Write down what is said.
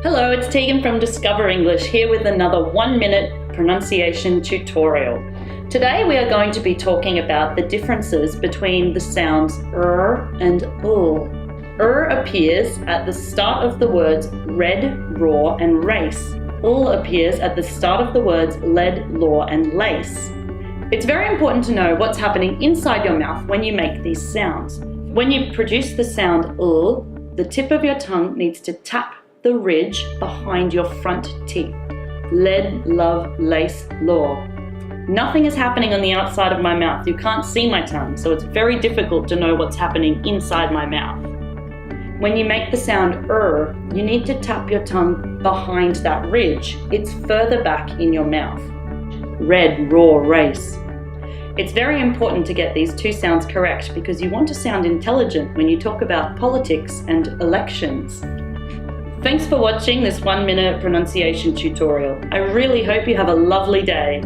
Hello, it's Tegan from Discover English here with another 1-minute pronunciation tutorial. Today we are going to be talking about the differences between the sounds and ul. Appears at the start of the words red, raw and race. Ul appears at the start of the words lead, law and lace. It's very important to know what's happening inside your mouth when you make these sounds. When you produce the sound ul, the tip of your tongue needs to tap the ridge behind your front teeth. Lead, love, lace, law. Nothing is happening on the outside of my mouth. You can't see my tongue, so it's very difficult to know what's happening inside my mouth. When you make the sound you need to tap your tongue behind that ridge. It's further back in your mouth. Red, raw, race. It's very important to get these two sounds correct because you want to sound intelligent when you talk about politics and elections. Thanks for watching this 1-minute pronunciation tutorial. I really hope you have a lovely day.